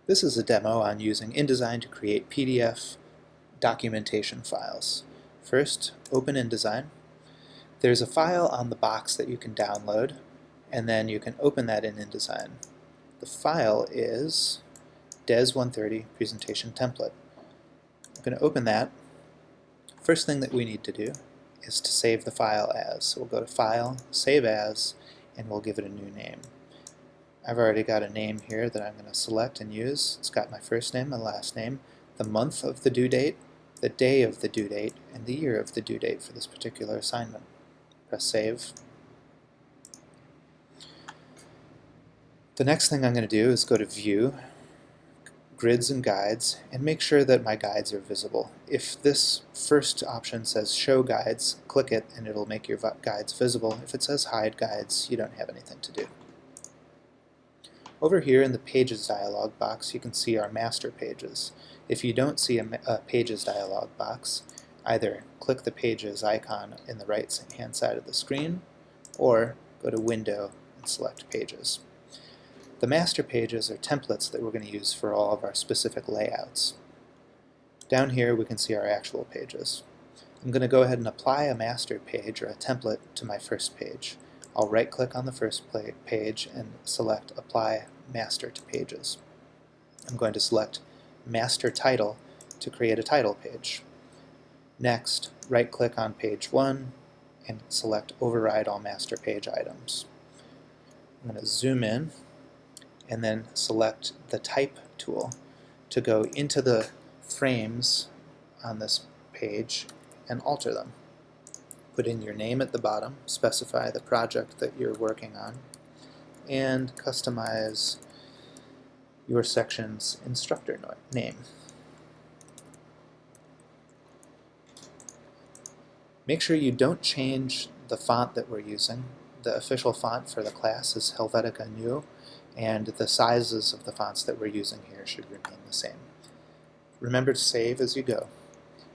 This is a demo on using InDesign to create PDF documentation files. First, open InDesign. There's a file on the box that you can download, and then you can open that in InDesign. The file is DES130 presentation template. I'm going to open that. First thing that we need to do is to save the file as. So we'll go to File, Save As, and we'll give it a new name. I've already got a name here that I'm going to select and use. It's got my first name, my last name, the month of the due date, the day of the due date, and the year of the due date for this particular assignment. Press Save. The next thing I'm going to do is go to View, Grids and Guides, and make sure that my guides are visible. If this first option says Show Guides, click it and it'll make your guides visible. If it says Hide Guides, you don't have anything to do. Over here in the Pages dialog box, you can see our master pages. If you don't see a Pages dialog box, either click the Pages icon in the right-hand side of the screen, or go to Window and select Pages. The master pages are templates that we're going to use for all of our specific layouts. Down here we can see our actual pages. I'm going to go ahead and apply a master page or a template to my first page. I'll right-click on the first page and select Apply Master to Pages. I'm going to select Master Title to create a title page. Next, right-click on page 1 and select Override All Master Page Items. I'm going to zoom in and then select the Type tool to go into the frames on this page and alter them. Put in your name at the bottom, specify the project that you're working on, and customize your section's instructor name. Make sure you don't change the font that we're using. The official font for the class is Helvetica Neue, and the sizes of the fonts that we're using here should remain the same. Remember to save as you go.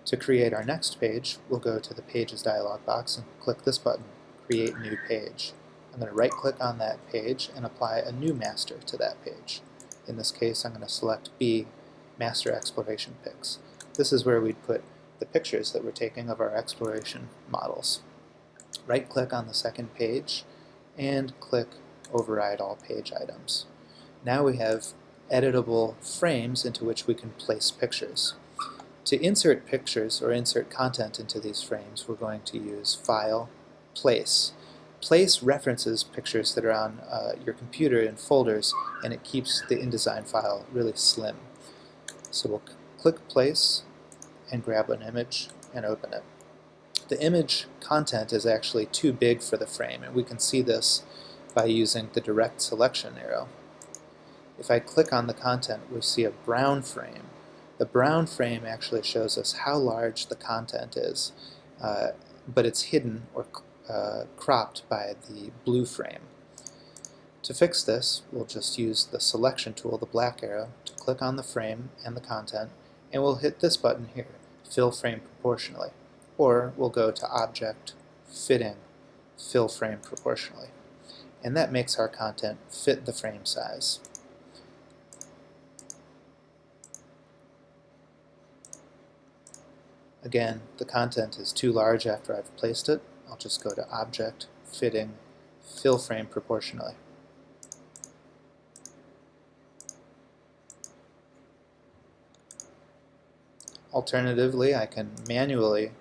To create our next page, we'll go to the Pages dialog box and click this button, Create New Page. I'm going to right-click on that page and apply a new master to that page. In this case, I'm going to select B, Master Exploration Pics. This is where we'd put the pictures that we're taking of our exploration models. Right-click on the second page and click Override All Page Items. Now we have editable frames into which we can place pictures. To insert pictures or insert content into these frames, we're going to use File, Place. Place references pictures that are on your computer in folders, and it keeps the InDesign file really slim. So we'll click Place and grab an image and open it. The image content is actually too big for the frame, and we can see this by using the direct selection arrow. If I click on the content, we see a brown frame. The brown frame actually shows us how large the content is, but it's hidden or cropped by the blue frame. To fix this, we'll just use the selection tool, the black arrow, to click on the frame and the content, and we'll hit this button here, Fill Frame Proportionally. Or we'll go to Object, Fitting, Fill Frame Proportionally. And that makes our content fit the frame size. Again, the content is too large after I've placed it. I'll just go to Object, Fitting, Fill Frame Proportionally. Alternatively, I can manually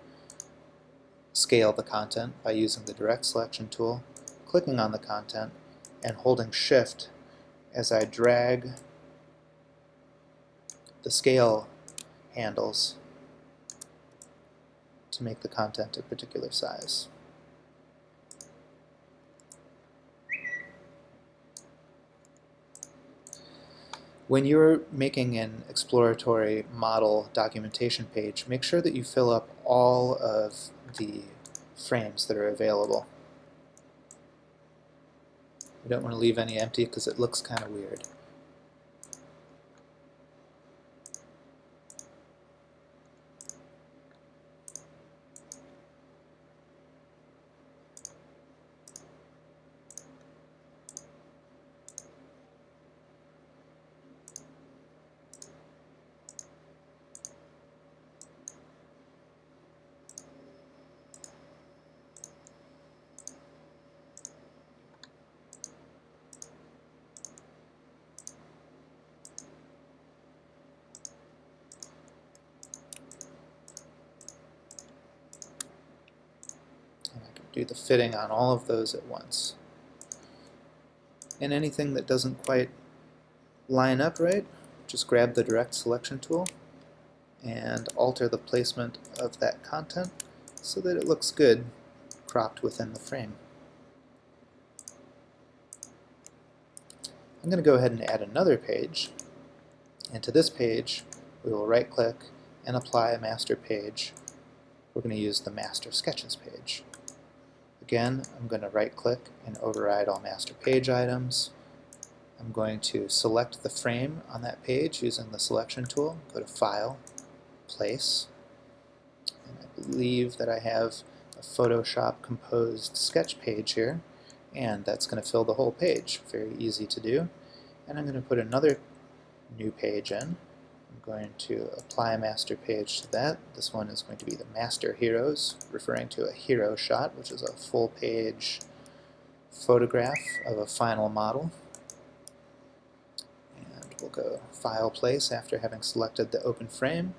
scale the content by using the direct selection tool, clicking on the content, and holding Shift as I drag the scale handles to make the content a particular size. When you're making an exploratory model documentation page, make sure that you fill up all of the frames that are available. We don't want to leave any empty because it looks kind of weird. do the fitting on all of those at once. And anything that doesn't quite line up right, just grab the direct selection tool and alter the placement of that content so that it looks good cropped within the frame. I'm going to go ahead and add another page, and to this page we will right click and apply a master page. We're going to use the master sketches page. Again, I'm going to right click and override all master page items. I'm going to select the frame on that page using the selection tool, go to File, Place, and I believe that I have a Photoshop composed sketch page here, and that's going to fill the whole page. Very easy to do. And I'm going to put another new page in. I'm going to apply a master page to that. This one is going to be the Master Heroes, referring to a hero shot, which is a full page photograph of a final model. And we'll go File, Place after having selected the open frame,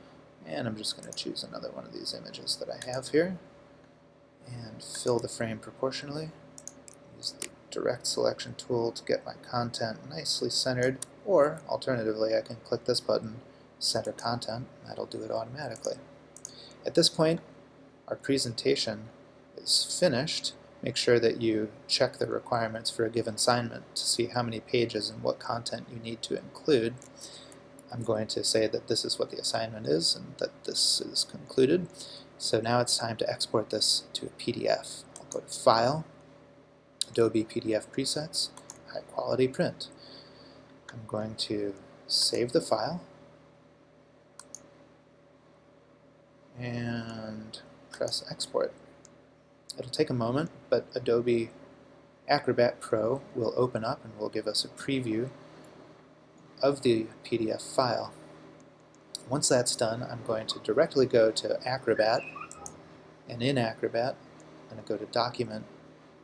and I'm just going to choose another one of these images that I have here and fill the frame proportionally. Use the direct selection tool to get my content nicely centered, or alternatively I can click this button, Center Content, and that'll do it automatically. At this point our presentation is finished. Make sure that you check the requirements for a given assignment to see how many pages and what content you need to include. I'm going to say that this is what the assignment is and that this is concluded. So now it's time to export this to a PDF. I'll go to File, Adobe PDF Presets, High Quality Print. I'm going to save the file and press Export. It'll take a moment, but Adobe Acrobat Pro will open up and will give us a preview of the PDF file. Once that's done, I'm going to directly go to Acrobat, and in Acrobat I'm going to go to Document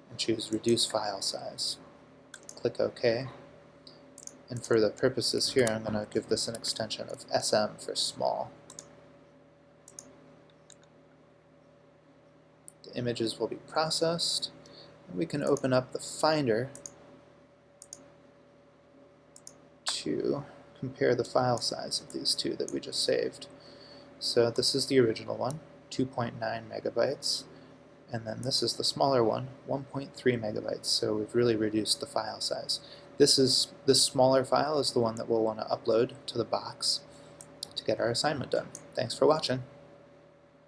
and choose Reduce File Size. Click OK, and for the purposes here I'm going to give this an extension of SM for small. The images will be processed, and we can open up the Finder to compare the file size of these two that we just saved. So this is the original one, 2.9 megabytes, and then this is the smaller one, 1.3 megabytes, so we've really reduced the file size. This smaller file is the one that we'll want to upload to the box to get our assignment done. Thanks for watching.